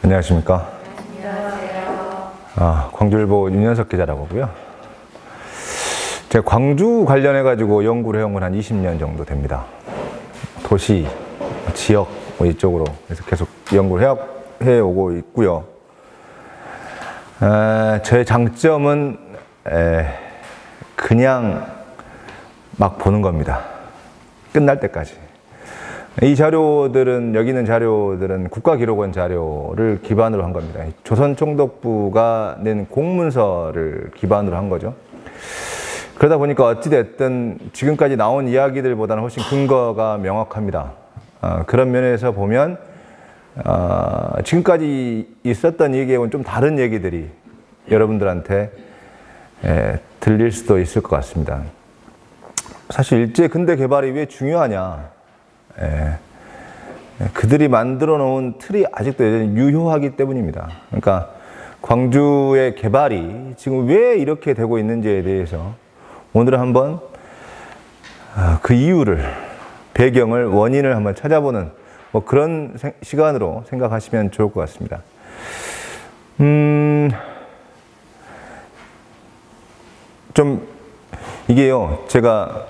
안녕하십니까. 안녕하세요. 광주일보 윤현석 기자라고 하고요. 제가 광주 관련해가지고 연구를 해온 건 한 20년 정도 됩니다. 도시, 지역 이쪽으로 그래서 계속 연구를 해오고 있고요. 저의 장점은 그냥 막 보는 겁니다. 끝날 때까지. 이 자료들은, 여기 있는 자료들은 국가기록원 자료를 기반으로 한 겁니다. 조선총독부가 낸 공문서를 기반으로 한 거죠. 그러다 보니까 어찌됐든 지금까지 나온 이야기들보다는 훨씬 근거가 명확합니다. 그런 면에서 보면 지금까지 있었던 얘기하고는 좀 다른 얘기들이 여러분들한테 들릴 수도 있을 것 같습니다. 사실 일제 근대 개발이 왜 중요하냐? 그들이 만들어 놓은 틀이 아직도 여전히 유효하기 때문입니다. 그러니까 광주의 개발이 지금 왜 이렇게 되고 있는지에 대해서 오늘은 한번 그 이유를, 배경을, 원인을 한번 찾아보는 뭐 그런 시간으로 생각하시면 좋을 것 같습니다. 좀 이게요, 제가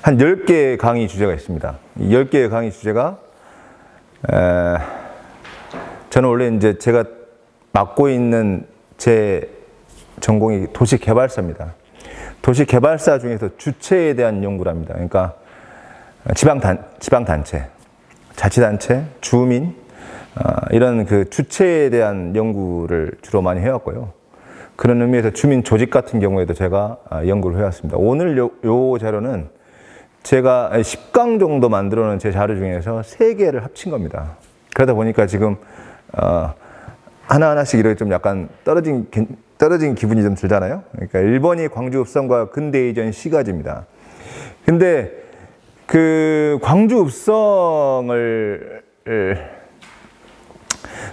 한 10개의 강의 주제가 있습니다. 이 10개의 강의 주제가 저는 원래 이제 제가 맡고 있는 제 전공이 도시개발사입니다. 도시개발사 중에서 주체에 대한 연구를 합니다. 그러니까 지방단체, 자치단체, 주민 이런 그 주체에 대한 연구를 주로 많이 해왔고요. 그런 의미에서 주민 조직 같은 경우에도 제가 연구를 해왔습니다. 오늘 요 자료는 제가 10강 정도 만들어 놓은 제 자료 중에서 3개를 합친 겁니다. 그러다 보니까 지금 하나하나씩 이렇게 좀 약간 떨어진 기분이 좀 들잖아요. 그러니까 1번이 광주읍성과 근대 이전 시가지입니다. 근데 그 광주읍성을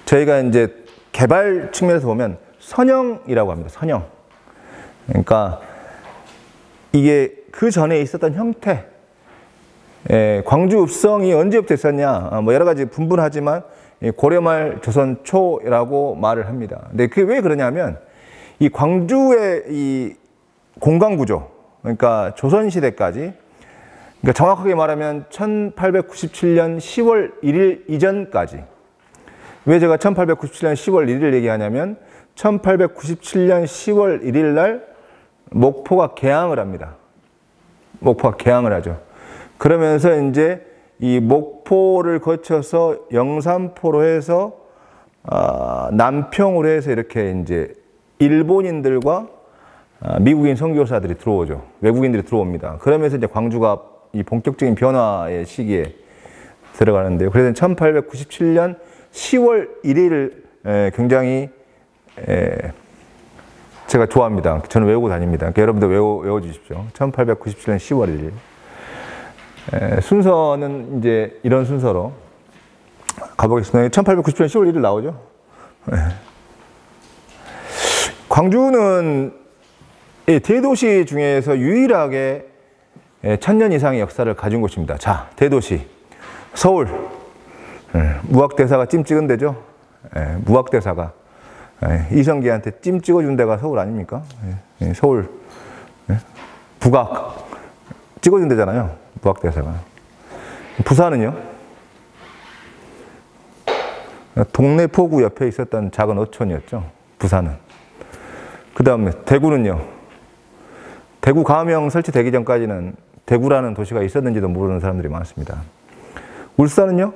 저희가 이제 개발 측면에서 보면 선형이라고 합니다. 선형. 그러니까 이게 그 전에 있었던 형태. 광주읍성이 언제부터 있었냐? 뭐 여러 가지 분분하지만 고려말 조선 초라고 말을 합니다. 근데 그게 왜 그러냐면 이 광주의 이 공간 구조, 그러니까 조선 시대까지, 그러니까 정확하게 말하면 1897년 10월 1일 이전까지. 왜 제가 1897년 10월 1일 얘기하냐면 1897년 10월 1일 날 목포가 개항을 합니다. 목포가 개항을 하죠. 그러면서 이제 이 목포를 거쳐서 영산포로 해서 남평으로 해서 이렇게 이제 일본인들과 미국인 선교사들이 들어오죠. 외국인들이 들어옵니다. 그러면서 이제 광주가 이 본격적인 변화의 시기에 들어가는데요. 그래서 1897년 10월 1일을 굉장히 제가 좋아합니다. 저는 외우고 다닙니다. 그러니까 여러분들 외워주십시오. 1897년 10월 1일. 순서는 이제 이런 순서로 가보겠습니다. 1897년 10월 1일 나오죠. 광주는 대도시 중에서 유일하게 1000년 이상의 역사를 가진 곳입니다. 자, 대도시. 서울. 무학대사가 찜 찍은 데죠. 무학대사가. 이성계한테 찜 찍어준 데가 서울 아닙니까? 서울. 북악. 찍어준 데잖아요. 무학대사가. 부산은요? 동네 포구 옆에 있었던 작은 어촌이었죠. 부산은. 그 다음에 대구는요? 대구 가명 설치되기 전까지는 대구라는 도시가 있었는지도 모르는 사람들이 많습니다. 울산은요?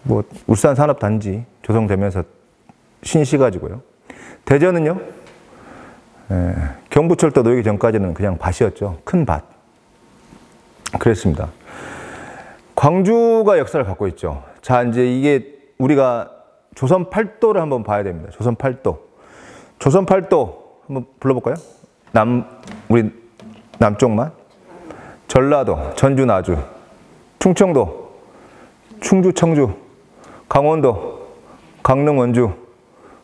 뭐 울산 산업단지 조성되면서 신시가지고요. 대전은요? 경부철도 놓이기 전까지는 그냥 밭이었죠. 큰 밭. 그랬습니다. 광주가 역사를 갖고 있죠. 자, 이제 이게 우리가 조선 팔도를 한번 봐야 됩니다. 조선 팔도. 조선 팔도 한번 불러볼까요? 우리 남쪽만. 전라도, 전주, 나주, 충청도, 충주, 청주, 강원도, 강릉, 원주,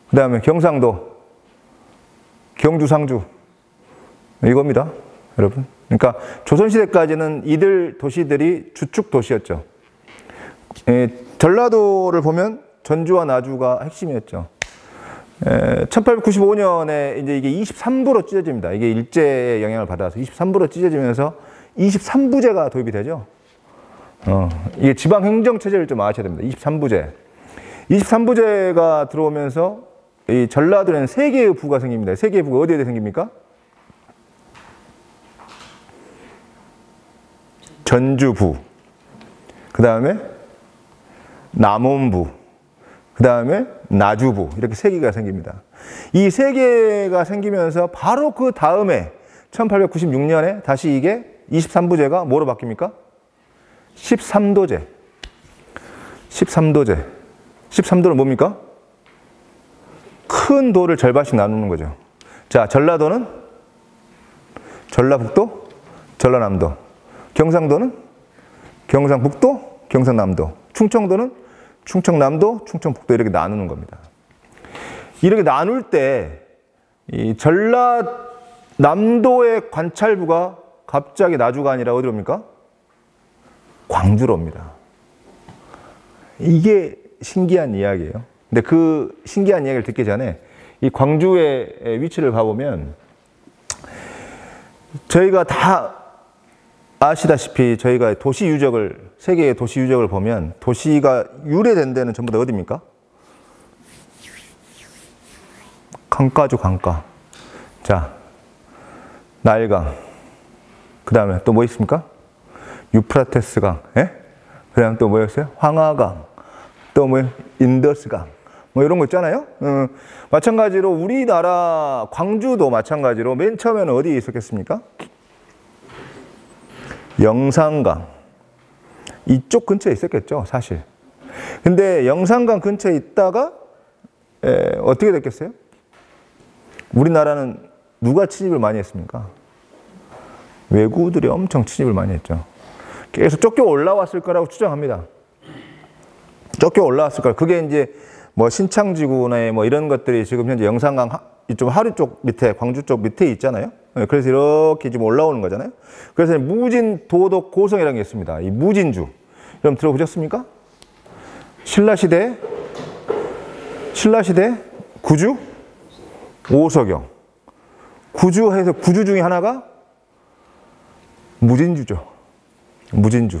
그 다음에 경상도, 경주, 상주. 이겁니다, 여러분. 그러니까 조선시대까지는 이들 도시들이 주축 도시였죠. 전라도를 보면 전주와 나주가 핵심이었죠. 1895년에 이제 이게 23부로 찢어집니다. 이게 일제의 영향을 받아서 23부로 찢어지면서 23부제가 도입이 되죠. 이게 지방행정체제를 좀 아셔야 됩니다. 23부제. 23부제가 들어오면서 이 전라도에는 3개의 부가 생깁니다. 3개의 부가 어디에 생깁니까? 전주부, 그 다음에 남원부, 그 다음에 나주부, 이렇게 3개가 생깁니다. 이 3개가 생기면서 바로 그 다음에 1896년에 다시 이게 23부제가 뭐로 바뀝니까? 13도제. 13도제. 13도는 뭡니까? 큰 도를 절반씩 나누는 거죠. 자, 전라도는 전라북도, 전라남도. 경상도는 경상북도, 경상남도. 충청도는 충청남도, 충청북도 이렇게 나누는 겁니다. 이렇게 나눌 때 이 전라남도의 관찰부가 갑자기 나주가 아니라 어디로 옵니까? 광주로 옵니다. 이게 신기한 이야기예요. 근데 그 신기한 이야기를 듣기 전에 이 광주의 위치를 봐보면 저희가 다 아시다시피 저희가 도시 유적을, 세계의 도시 유적을 보면 도시가 유래된 데는 전부 다 어디입니까? 강가죠, 강가. 자, 나일강. 그 다음에 또 뭐 있습니까? 유프라테스강. 예? 그 다음 또 뭐였어요? 황하강. 또 뭐예요? 인더스강. 뭐 이런 거 있잖아요. 마찬가지로 우리나라 광주도 마찬가지로 맨 처음에는 어디에 있었겠습니까? 영산강. 이쪽 근처에 있었겠죠, 사실. 근데 영산강 근처에 있다가 어떻게 됐겠어요? 우리나라는 누가 침입을 많이 했습니까? 외구들이 엄청 침입을 많이 했죠. 계속 쫓겨 올라왔을 거라고 추정합니다. 쫓겨 올라왔을 거라. 그게 이제 뭐 신창지구나 뭐 이런 것들이 지금 현재 영산강 이쪽 하류 쪽 밑에, 광주 쪽 밑에 있잖아요. 그래서 이렇게 지금 올라오는 거잖아요. 그래서 무진, 도덕, 고성이라는 게 있습니다. 이 무진주. 여러분 들어보셨습니까? 신라시대, 구주, 오서경. 구주해서 구주 중에 하나가 무진주죠. 무진주.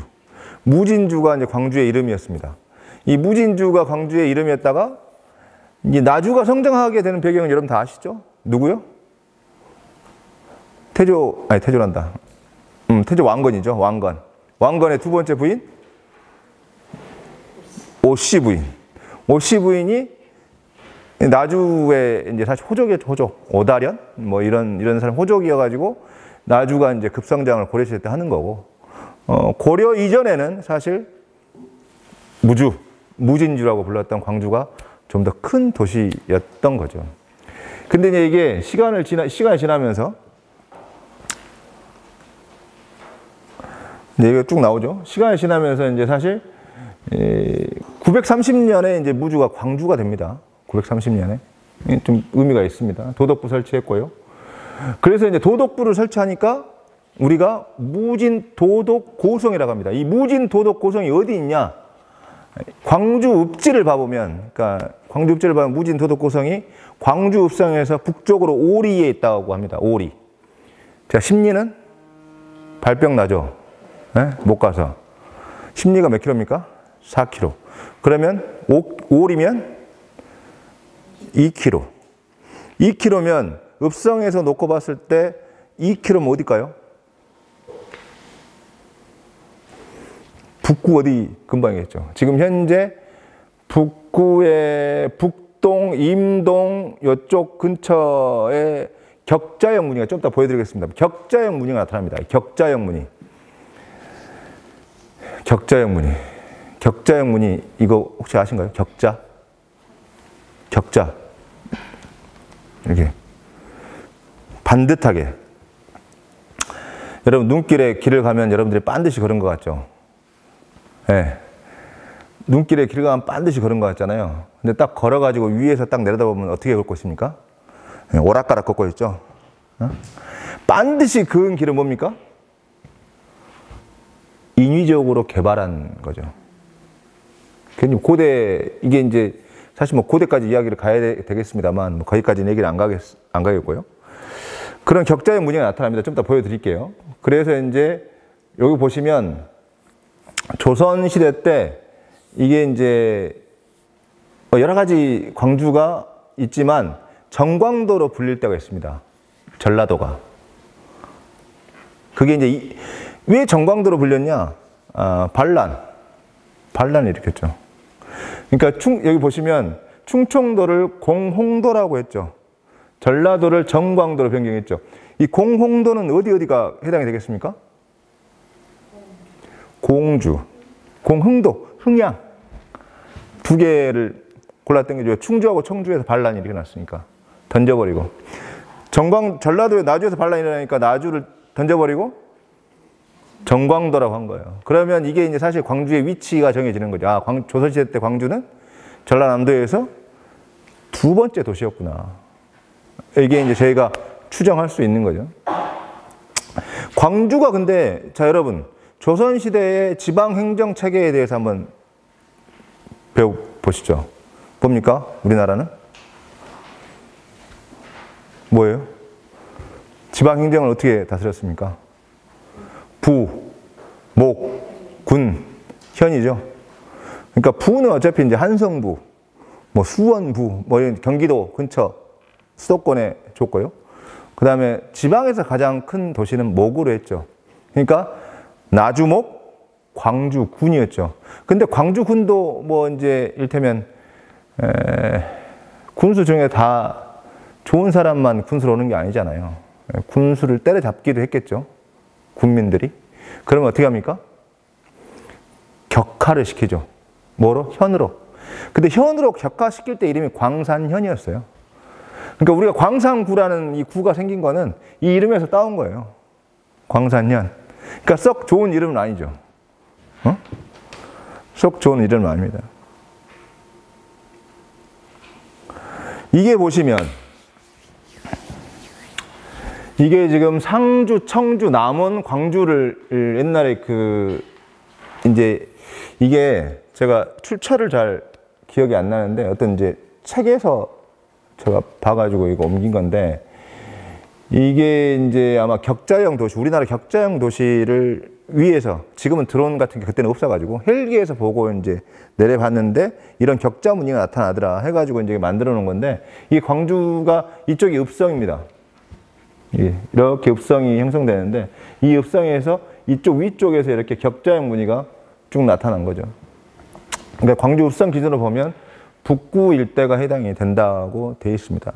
무진주가 이제 광주의 이름이었습니다. 이 무진주가 광주의 이름이었다가 이제 나주가 성장하게 되는 배경은 여러분 다 아시죠? 누구요? 태조란다. 태조 왕건이죠. 왕건. 왕건의 두 번째 부인? 오씨 부인. 오씨 부인이 나주의 이제 사실 호족, 오다련? 뭐 이런 사람 호족이어가지고 나주가 이제 급성장을 고려시대 때 하는 거고, 고려 이전에는 사실 무진주라고 불렀던 광주가 좀 더 큰 도시였던 거죠. 근데 이제 이게 시간이 지나면서 이제 이거 쭉 나오죠. 시간이 지나면서 이제 사실 930년에 이제 무주가 광주가 됩니다. 930년에 좀 의미가 있습니다. 도덕부 설치했고요. 그래서 이제 도덕부를 설치하니까 우리가 무진도덕고성이라고 합니다. 이 무진도덕고성이 어디 있냐? 광주 읍지를 봐보면, 그러니까 광주 읍지를 보면 무진도덕고성이 광주 읍성에서 북쪽으로 오리에 있다고 합니다. 오리. 자, 심리는 발병 나죠. 네? 못 가서. 심리가 몇 킬로입니까? 4km. 그러면 오리면 2km. 2km면 읍성에서 놓고 봤을 때 2km면 어딜까요? 북구 어디 근방이겠죠. 지금 현재 북구의 북동, 임동 이쪽 근처에 격자형 무늬가 좀 이따 보여드리겠습니다. 격자형 무늬가 나타납니다. 격자형 무늬. 격자형 무늬. 격자형 무늬 이거 혹시 아신가요? 격자. 이렇게 반듯하게. 여러분 눈길에 길을 가면 여러분들이 반드시 걸은 것 같죠? 네. 눈길에 길 가면 반드시 걸은 것 같잖아요. 근데 딱 걸어가지고 위에서 딱 내려다보면 어떻게 걷고 있습니까? 네, 오락가락 걷고 있죠? 반드시 그은 길은 뭡니까? 인위적으로 개발한 거죠. 괜히 고대, 이게 이제 사실 뭐 고대까지 이야기를 가야 되겠습니다만, 뭐 거기까지는 얘기를 안 가겠고요. 그런 격자의 무늬가 나타납니다. 좀 이따 보여드릴게요. 그래서 이제 여기 보시면 조선시대 때 이게 이제 여러 가지 광주가 있지만 정광도로 불릴 때가 있습니다. 전라도가. 그게 이제 왜 정광도로 불렸냐? 반란을 일으켰죠. 그러니까 여기 보시면 충청도를 공홍도라고 했죠. 전라도를 정광도로 변경했죠. 이 공홍도는 어디가 해당이 되겠습니까? 공주, 공흥도, 흥양 두 개를 골랐던 게 충주하고 청주에서 반란이 일어났으니까 던져버리고, 전라도에 나주에서 반란이 일어나니까 나주를 던져버리고 정광도라고 한 거예요. 그러면 이게 이제 사실 광주의 위치가 정해지는 거죠. 아, 조선시대 때 광주는 전라남도에서 두 번째 도시였구나. 이게 이제 저희가 추정할 수 있는 거죠. 광주가 근데, 자, 여러분, 조선시대의 지방행정 체계에 대해서 한번 배워보시죠. 뭡니까? 우리나라는? 뭐예요? 지방행정을 어떻게 다스렸습니까? 부, 목, 군, 현이죠. 그러니까 부는 어차피 이제 한성부, 뭐 수원부, 뭐 이런 경기도 근처 수도권에 줬고요. 그 다음에 지방에서 가장 큰 도시는 목으로 했죠. 그러니까 나주목, 광주군이었죠. 근데 광주군도 뭐 이제 일테면 군수 중에 다 좋은 사람만 군수로 오는 게 아니잖아요. 군수를 때려잡기도 했겠죠. 군민들이. 그러면 어떻게 합니까? 격하를 시키죠. 뭐로? 현으로. 근데 현으로 격하시킬 때 이름이 광산현이었어요. 그러니까 우리가 광산구라는 이 구가 생긴 거는 이 이름에서 따온 거예요. 광산현. 그러니까 썩 좋은 이름은 아니죠. 썩 좋은 이름은 아닙니다. 이게 보시면 이게 지금 상주, 청주, 남원, 광주를 옛날에 이제 이게 제가 출처를 잘 기억이 안 나는데 어떤 이제 책에서 제가 봐가지고 이거 옮긴 건데, 이게 이제 아마 격자형 도시, 우리나라 격자형 도시를 위에서, 지금은 드론 같은 게 그때는 없어가지고 헬기에서 보고 이제 내려봤는데 이런 격자 무늬가 나타나더라 해가지고 이제 만들어 놓은 건데, 이 광주가 이쪽이 읍성입니다. 이렇게 읍성이 형성되는데 이 읍성에서 이쪽 위쪽에서 이렇게 격자형 무늬가 쭉 나타난 거죠. 그러니까 광주 읍성 기준으로 보면 북구 일대가 해당이 된다고 되어 있습니다.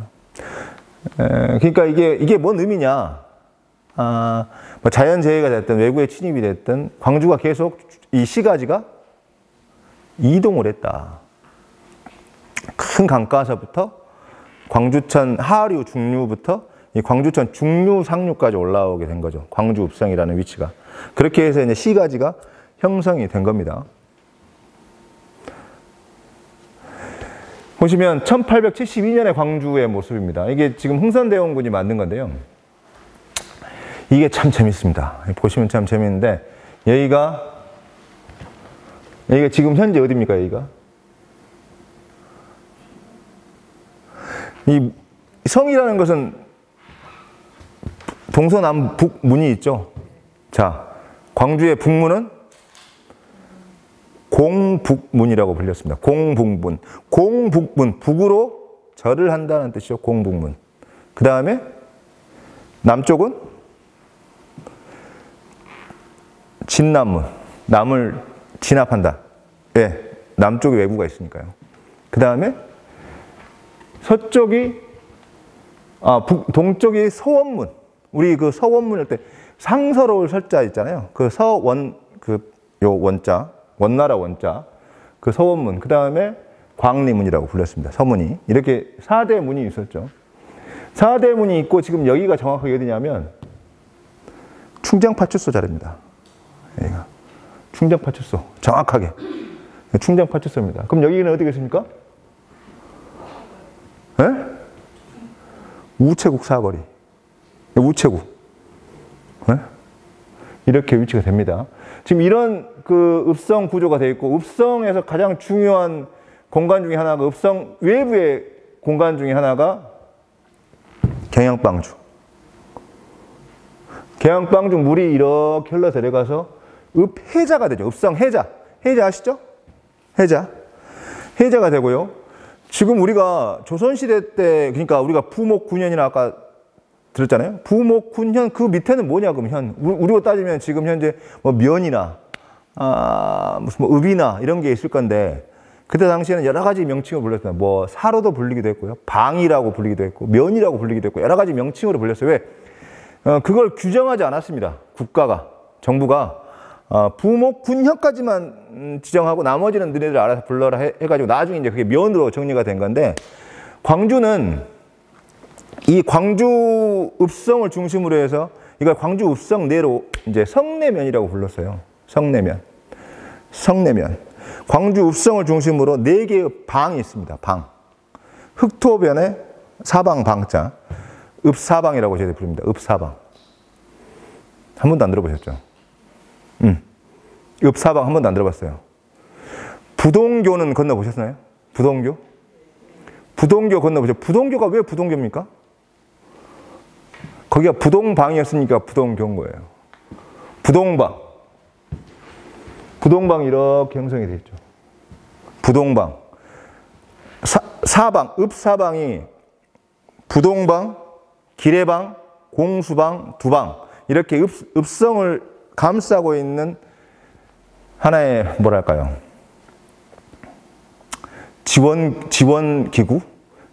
그러니까 이게 뭔 의미냐? 뭐 자연재해가 됐든 외국의 침입이 됐든 광주가 계속 이 시가지가 이동을 했다. 큰 강가서부터 광주천 하류 중류부터 이 광주천 중류 상류까지 올라오게 된 거죠. 광주 읍성이라는 위치가. 그렇게 해서 이제 시가지가 형성이 된 겁니다. 보시면 1872년의 광주의 모습입니다. 이게 지금 흥선대원군이 만든 건데요. 이게 참 재밌습니다. 보시면 참 재밌는데, 여기가 지금 현재 어디입니까? 여기가 이 성이라는 것은 동서남북 문이 있죠. 자, 광주의 북문은 공북문이라고 불렸습니다. 공북문. 공북문. 북으로 절을 한다는 뜻이죠. 공북문. 그 다음에 남쪽은 진남문. 남을 진압한다. 예, 남쪽에 외구가 있으니까요. 그 다음에 서쪽이, 동쪽이 서원문. 우리 그 서원문 할 때 상서로울 설자 있잖아요. 그 서원, 요 원자. 원나라 원자, 그 서원문, 그 다음에 광리문이라고 불렸습니다. 서문이. 이렇게 4대 문이 있었죠. 4대 문이 있고, 지금 여기가 정확하게 어디냐면 충정파출소 자리입니다. 여기가 충정파출소, 정확하게 충정파출소입니다. 그럼 여기는 어디겠습니까? 네? 우체국 사거리. 우체국. 네? 이렇게 위치가 됩니다. 지금 이런 그 읍성 구조가 되어 있고, 읍성에서 가장 중요한 공간 중에 하나가, 읍성 외부의 공간 중에 하나가 경양방주. 경양방주 물이 이렇게 흘러 들어가서 읍해자가 되죠. 읍성 해자. 해자 아시죠? 해자. 해자가 되고요. 지금 우리가 조선시대 때, 그러니까 우리가 부목군현이나 아까 들었잖아요. 부목군현 그 밑에는 뭐냐, 그럼 현. 우리로 따지면 지금 현재 뭐 면이나, 무슨 뭐 읍이나 이런 게 있을 건데, 그때 당시에는 여러 가지 명칭으로 불렸어요. 뭐 사로도 불리기도 했고요. 방이라고 불리기도 했고, 면이라고 불리기도 했고, 여러 가지 명칭으로 불렸어요. 왜? 그걸 규정하지 않았습니다. 국가가, 정부가. 부목군현까지만 지정하고 나머지는 너네들 알아서 불러라 해가지고 나중에 이제 그게 면으로 정리가 된 건데, 광주는 이 광주 읍성을 중심으로 해서 이걸 광주 읍성 내로 이제 성내면이라고 불렀어요. 성내면. 성내면. 광주 읍성을 중심으로 4개의 방이 있습니다. 방. 흑토변에 사방 방자. 읍사방이라고 저희들 부릅니다. 읍사방. 한 번도 안 들어보셨죠? 읍사방 한 번도 안 들어봤어요. 부동교는 건너보셨나요? 부동교? 부동교 건너보셨죠? 부동교가 왜 부동교입니까? 거기가 부동방이었으니까 부동교인 거예요. 부동방. 부동방이 이렇게 형성이 되어 있죠. 부동방. 사방, 읍사방이 부동방, 기래방, 공수방, 두방. 이렇게 읍성을 감싸고 있는 하나의 뭐랄까요? 지원 기구?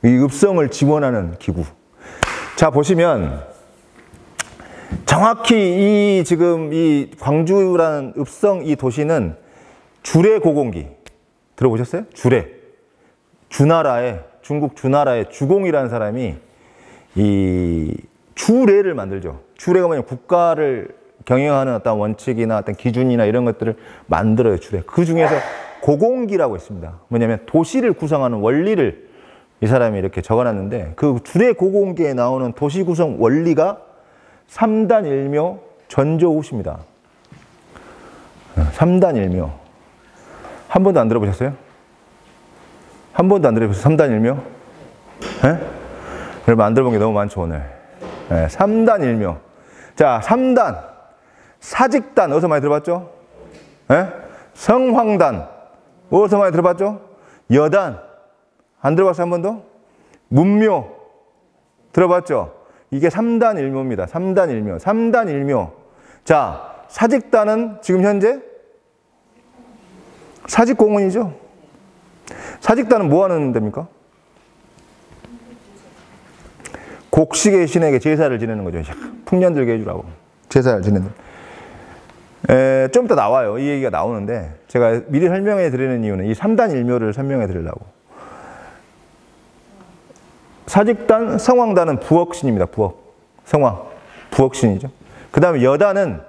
이 읍성을 지원하는 기구. 자, 보시면 정확히 지금 이 광주라는 읍성 이 도시는 주례 고공기 들어보셨어요? 주례. 주나라의, 중국 주나라의 주공이라는 사람이 이 주례를 만들죠. 주례가 뭐냐면 국가를 경영하는 어떤 원칙이나 어떤 기준이나 이런 것들을 만들어요, 주례. 그 중에서 고공기라고 있습니다. 뭐냐면 도시를 구성하는 원리를 이 사람이 이렇게 적어놨는데, 그 주례 고공기에 나오는 도시 구성 원리가 3단 1묘 전조우시입니다. 3단 1묘. 한 번도 안 들어보셨어요? 한 번도 안 들어보셨어요? 3단 1묘? 네? 여러분 안 들어본 게 너무 많죠, 오늘. 네, 3단 1묘. 자, 3단. 사직단, 어디서 많이 들어봤죠? 네? 성황단, 어디서 많이 들어봤죠? 여단, 안 들어봤어요, 한 번도? 문묘, 들어봤죠? 이게 3단 1묘입니다. 3단 1묘. 3단 1묘. 자, 사직단은 지금 현재 사직공원이죠? 사직단은 뭐 하는 데입니까? 곡식의 신에게 제사를 지내는 거죠. 풍년들게 해주라고. 제사를 지내는. 좀 이따 나와요. 이 얘기가 나오는데, 제가 미리 설명해 드리는 이유는 이 3단 1묘를 설명해 드리려고. 사직단, 성황단은 부엌신입니다. 부엌. 성황. 부엌신이죠. 그 다음에 여단은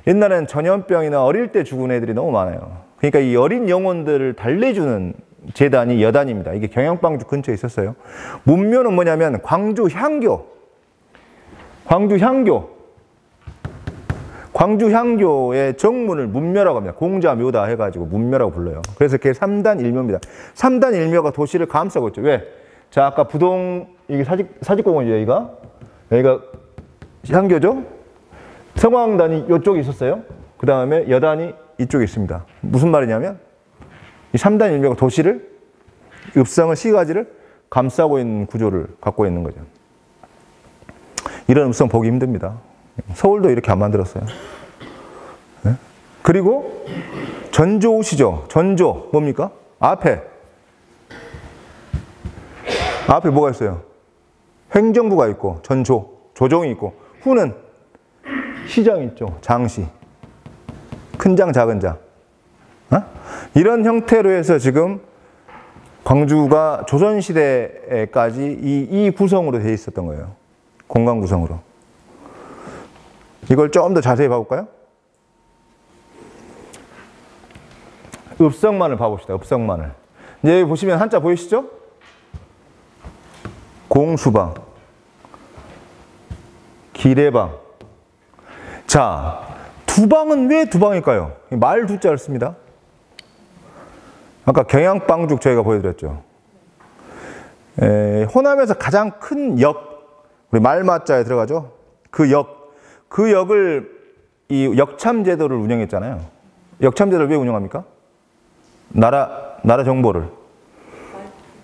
옛날에는 전염병이나 어릴 때 죽은 애들이 너무 많아요. 그러니까 이 어린 영혼들을 달래주는 재단이 여단입니다. 이게 경양방주 근처에 있었어요. 문묘는 뭐냐면 광주 향교. 광주 향교. 광주 향교의 정문을 문묘라고 합니다. 공자묘다 해가지고 문묘라고 불러요. 그래서 그게 3단 1묘입니다. 3단 1묘가 도시를 감싸고 있죠. 왜? 자, 아까 이게 사직공원이죠, 여기가 향교죠? 성황단이 이쪽에 있었어요. 그 다음에 여단이 이쪽에 있습니다. 무슨 말이냐면, 이 3단 1묘가 도시를, 읍성을, 시가지를 감싸고 있는 구조를 갖고 있는 거죠. 이런 읍성 보기 힘듭니다. 서울도 이렇게 안 만들었어요. 네? 그리고 전조우시죠. 전조 뭡니까? 앞에 뭐가 있어요? 행정부가 있고, 조정이 있고, 후는 시장이 있죠. 장시. 큰 장, 작은 장. 이런 형태로 해서 지금 광주가 조선시대까지 이 구성으로 되어 있었던 거예요. 공간 구성으로. 이걸 좀 더 자세히 봐볼까요? 읍성만을 봐봅시다. 읍성만을. 이제 여기 보시면 한자 보이시죠? 공수방, 기래방. 자, 두방은 왜 두방일까요? 말 두자를 씁니다. 아까 경양방죽 저희가 보여드렸죠. 호남에서 가장 큰 역, 우리 말맞자에 들어가죠. 그 역을 이 역참제도를 운영했잖아요. 역참제도를 왜 운영합니까? 나라 정보를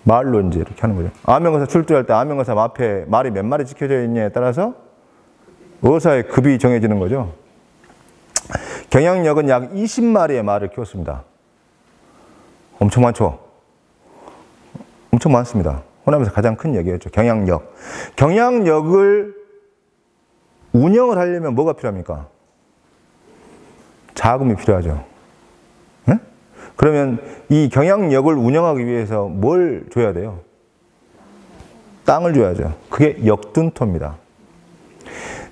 말로 이제 이렇게 하는 거죠. 암행어사 출두할 때 암행어사 앞에 말이 몇 마리 찍혀져 있냐에 따라서 어사의 급이 정해지는 거죠. 경양역은 약 20마리의 말을 키웠습니다. 엄청 많죠? 엄청 많습니다. 호남에서 가장 큰 역이었죠. 경양역. 경양역을 운영을 하려면 뭐가 필요합니까? 자금이 필요하죠. 네? 그러면 이 경양역을 운영하기 위해서 뭘 줘야 돼요? 땅을 줘야죠. 그게 역둔토입니다.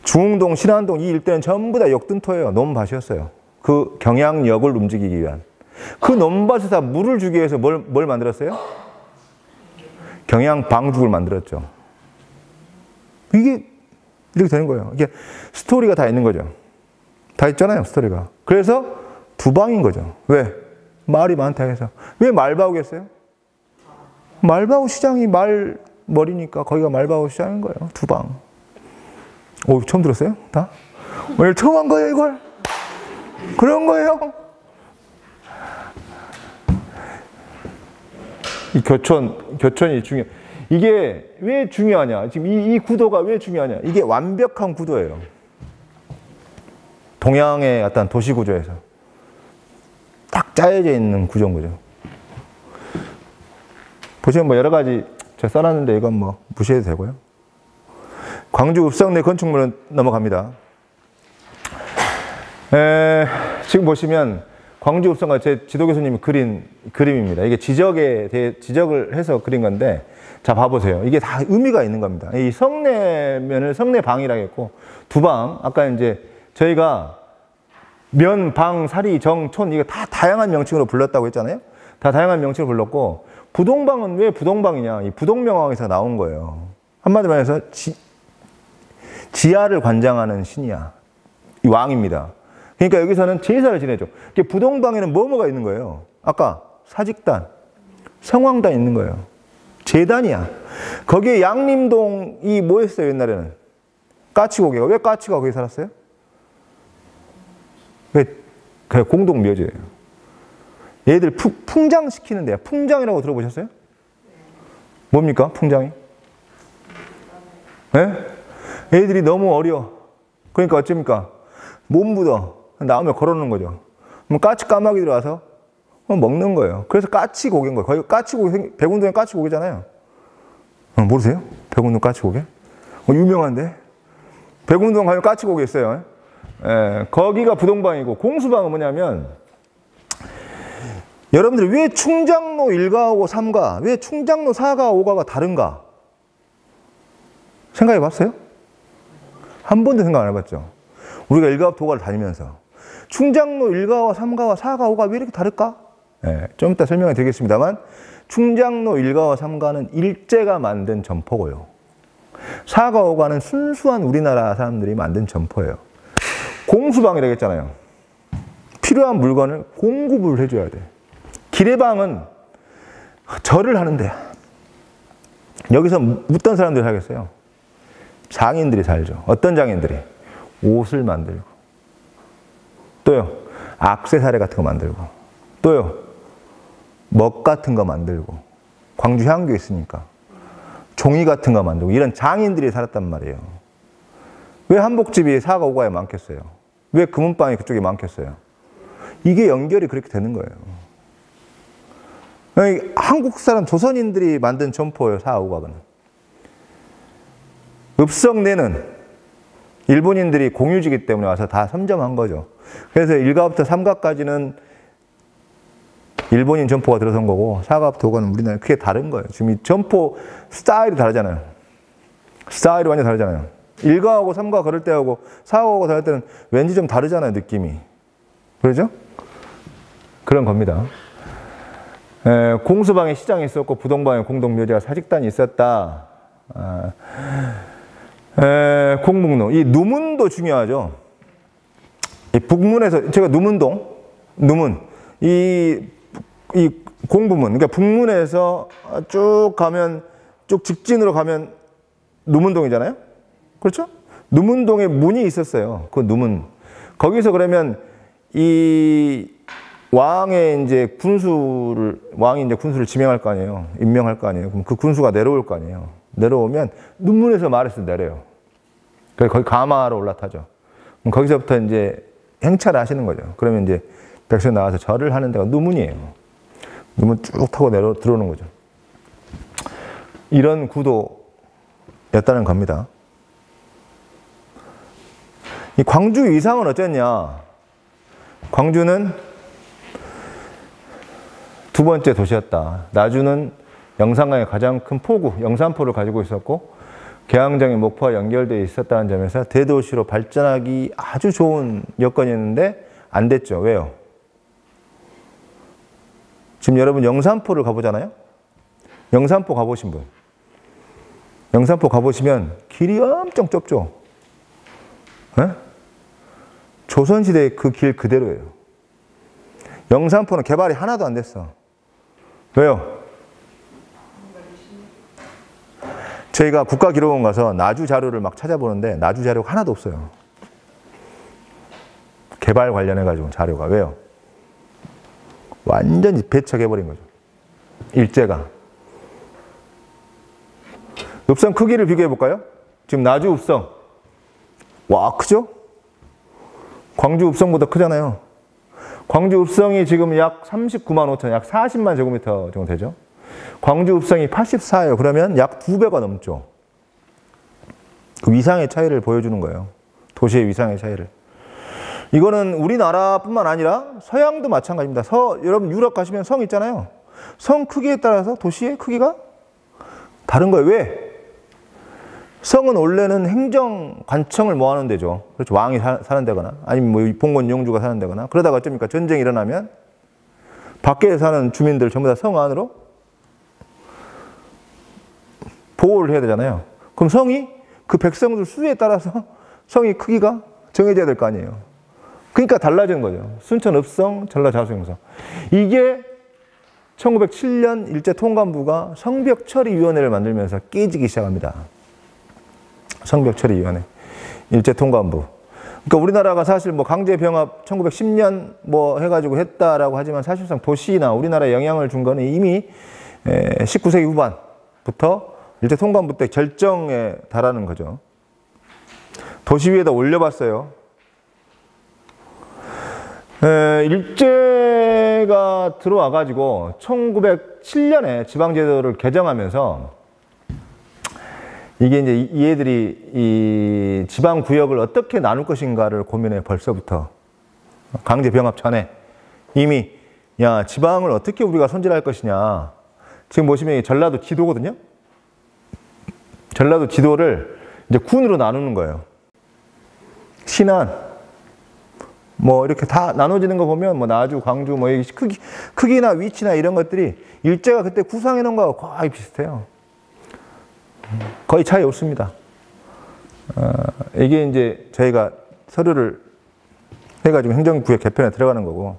중흥동, 신안동 이 일대는 전부 다 역둔토예요. 논밭이었어요. 그 경양역을 움직이기 위한. 그 논밭에다 물을 주기 위해서 뭘 만들었어요? 경양방죽을 만들었죠. 이게 이렇게 되는 거예요. 이게 스토리가 다 있는 거죠. 다 있잖아요, 스토리가. 그래서 두방인 거죠. 왜? 말이 많다 해서. 왜 말바우겠어요? 말바우 시장이 말머리니까 거기가 말바우 시장인 거예요. 두방. 오, 처음 들었어요? 다? 오늘 처음 한 거예요, 이걸? 그런 거예요? 이 교촌이 중요해. 이게 왜 중요하냐? 지금 이 구도가 왜 중요하냐? 이게 완벽한 구도예요. 동양의 어떤 도시 구조에서 딱 짜여져 있는 구조인 거죠. 보시면 뭐 여러 가지 제가 써놨는데 이건 뭐 무시해도 되고요. 광주 읍성내 건축물은 넘어갑니다. 지금 보시면 광주 읍성가 제 지도 교수님이 그린 그림입니다. 이게 지적을 해서 그린 건데, 자, 봐보세요. 이게 다 의미가 있는 겁니다. 이 성내면을 성내방이라고 했고, 두방, 아까 이제 저희가 면, 방, 사리, 정, 촌, 이거 다 다양한 명칭으로 불렀다고 했잖아요. 다 다양한 명칭으로 불렀고, 부동방은 왜 부동방이냐? 이 부동명왕에서 나온 거예요. 한마디로 말해서 지하를 관장하는 신이야. 이 왕입니다. 그러니까 여기서는 제사를 지내죠. 부동방에는 뭐가 있는 거예요? 아까 사직단, 성황단 있는 거예요. 제단이야. 거기에 양림동이 뭐였어요, 옛날에는? 까치고개가. 왜 까치가 거기 살았어요? 왜? 그냥 공동묘지예요. 얘들 풍장시키는 데야. 풍장이라고 들어보셨어요? 뭡니까, 풍장이? 네? 애들이 너무 어려. 그러니까 어쩝니까? 못 묻어. 나오면 걸어놓는 거죠. 그럼 까치 까마귀들이 와서 먹는 거예요. 그래서 까치고개인 거예요. 거기 까치고개, 백운동에 까치고개잖아요. 모르세요? 백운동 까치고개? 유명한데? 백운동 가면 까치고개 있어요. 거기가 부동방이고, 공수방은 뭐냐면, 여러분들이 왜 충장로 1가하고 3가, 왜 충장로 4가, 5가가 다른가? 생각해 봤어요? 한 번도 생각 안 해봤죠? 우리가 1가와 5가를 다니면서 충장로 1가와 3가와 4가, 5가 왜 이렇게 다를까? 좀 이따 설명해 드리겠습니다만, 충장로 1가와 3가는 일제가 만든 점포고요. 4가, 5가는 순수한 우리나라 사람들이 만든 점포예요. 공수방이라고 했잖아요. 필요한 물건을 공급을 해줘야 돼. 기례방은 절을 하는데, 여기서 묻던 사람들이 살겠어요. 장인들이 살죠. 어떤 장인들이? 옷을 만들고, 또요, 액세서리 같은 거 만들고, 또요, 먹 같은 거 만들고, 광주 향교 있으니까 종이 같은 거 만들고, 이런 장인들이 살았단 말이에요. 왜 한복집이 4가 5가에 많겠어요? 왜 금은방이 그쪽에 많겠어요? 이게 연결이 그렇게 되는 거예요. 한국 사람, 조선인들이 만든 점포예요, 4가 5가는. 읍성내는 일본인들이 공유지기 때문에 와서 다 선점한 거죠. 그래서 1가부터 3가까지는 일본인 점포가 들어선 거고, 4가부터 5가는 우리나라, 그게 다른 거예요. 지금 이 점포 스타일이 다르잖아요. 스타일이 완전 다르잖아요. 1가하고 3가 걸을 때하고 4가하고 다를 때는 왠지 좀 다르잖아요, 느낌이. 그러죠? 그런 겁니다. 공수방에 시장이 있었고, 부동방에 공동묘지와 사직단이 있었다. 공목로. 이 누문도 중요하죠. 이 북문에서 제가 누문, 이 공부문, 그러니까 북문에서 쭉 가면, 쭉 직진으로 가면 누문동이잖아요? 그렇죠? 누문동에 문이 있었어요. 그 누문. 거기서 그러면 이 왕이 이제 군수를 지명할 거 아니에요. 임명할 거 아니에요. 그럼 그 군수가 내려올 거 아니에요. 내려오면 눈문에서 말해서 내려요. 그래서 거기 가마로 올라타죠. 그럼 거기서부터 이제 행차를 하시는 거죠. 그러면 이제 백성 나와서 절을 하는 데가 누문이에요. 누문 쭉 타고 들어오는 거죠. 이런 구도였다는 겁니다. 이 광주 위상은 어땠냐? 광주는 두 번째 도시였다. 나주는 영산강의 가장 큰 포구, 영산포를 가지고 있었고 개항장이 목포와 연결되어 있었다는 점에서 대도시로 발전하기 아주 좋은 여건이었는데 안 됐죠. 왜요? 지금 여러분 영산포를 가보잖아요. 영산포 가보신 분. 영산포 가보시면 길이 엄청 좁죠. 네? 조선시대의 그 길 그대로예요. 영산포는 개발이 하나도 안 됐어. 왜요? 저희가 국가기록원 가서 나주 자료를 막 찾아보는데 나주 자료가 하나도 없어요. 개발 관련해가지고 자료가. 왜요? 완전히 배척해버린 거죠. 일제가. 읍성 크기를 비교해볼까요? 지금 나주 읍성. 와, 크죠? 광주 읍성보다 크잖아요. 광주 읍성이 지금 약 39만 5천, 약 40만 제곱미터 정도 되죠. 광주 읍성이 84예요. 그러면 약 2배가 넘죠. 그 위상의 차이를 보여주는 거예요. 도시의 위상의 차이를. 이거는 우리나라뿐만 아니라 서양도 마찬가지입니다. 여러분 유럽 가시면 성 있잖아요. 성 크기에 따라서 도시의 크기가 다른 거예요. 왜? 성은 원래는 행정 관청을 모아놓은 데죠. 그렇죠. 왕이 사는 데거나 아니면 뭐 봉건 영주가 사는 데거나. 그러다가 어쩝니까? 전쟁이 일어나면 밖에 사는 주민들 전부 다 성 안으로 보호를 해야 되잖아요. 그럼 성이 그 백성들 수에 따라서 성이 크기가 정해져야 될 거 아니에요. 그러니까 달라진 거죠. 순천 읍성, 전라 자수영성. 이게 1907년 일제통감부가 성벽처리위원회를 만들면서 깨지기 시작합니다. 성벽처리위원회, 일제통감부. 그러니까 우리나라가 사실 뭐 강제병합 1910년 뭐 해가지고 했다라고 하지만 사실상 도시나 우리나라에 영향을 준 거는 이미 19세기 후반부터 일제통감부 때 결정에 달하는 거죠. 도시 위에다 올려봤어요. 일제가 들어와가지고 1907년에 지방제도를 개정하면서 이게 이제 얘들이 이 지방구역을 어떻게 나눌 것인가를 고민해 벌써부터. 강제병합 전에 이미 야, 지방을 어떻게 우리가 손질할 것이냐. 지금 보시면 전라도 지도거든요. 전라도 지도를 이제 군으로 나누는 거예요. 신안, 뭐 이렇게 다 나눠지는 거 보면 뭐 나주, 광주, 뭐 크기나 위치나 이런 것들이 일제가 그때 구상해 놓은 거하고 거의 비슷해요. 거의 차이 없습니다. 이게 이제 저희가 서류를 해가지고 행정구역 개편에 들어가는 거고.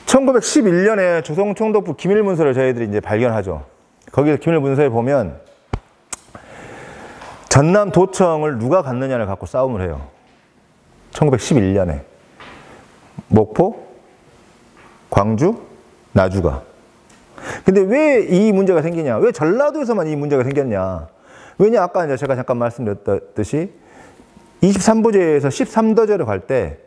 1911년에 조선총독부 기밀문서를 저희들이 이제 발견하죠. 거기서 기밀문서에 보면 전남도청을 누가 갖느냐를 갖고 싸움을 해요. 1911년에. 목포, 광주, 나주가. 근데 왜 이 문제가 생기냐? 왜 전라도에서만 이 문제가 생겼냐? 왜냐? 아까 이제 제가 잠깐 말씀드렸듯이 23부제에서 13도제로 갈 때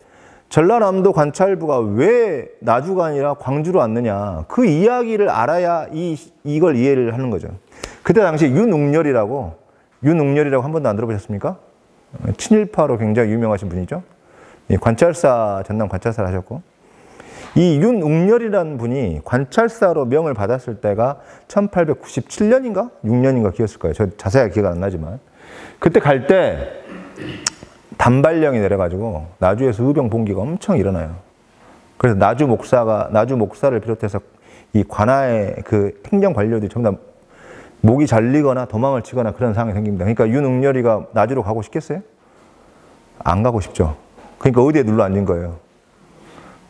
전라남도 관찰부가 왜 나주가 아니라 광주로 왔느냐? 그 이야기를 알아야 이걸 이해를 하는 거죠. 그때 당시 윤웅렬이라고 한 번도 안 들어보셨습니까? 친일파로 굉장히 유명하신 분이죠. 전남 관찰사를 하셨고. 이 윤웅렬이라는 분이 관찰사로 명을 받았을 때가 1897년인가? 6년인가 기었을 거예요. 저 자세하게 기억 안 나지만. 그때 갈 때 단발령이 내려가지고 나주에서 의병 봉기가 엄청 일어나요. 그래서 나주 목사를 비롯해서 이 관아의 그 행정 관료들이 전부 다 목이 잘리거나 도망을 치거나 그런 상황이 생깁니다. 그러니까 윤웅렬이가 나주로 가고 싶겠어요? 안 가고 싶죠. 그러니까 어디에 눌러 앉은 거예요?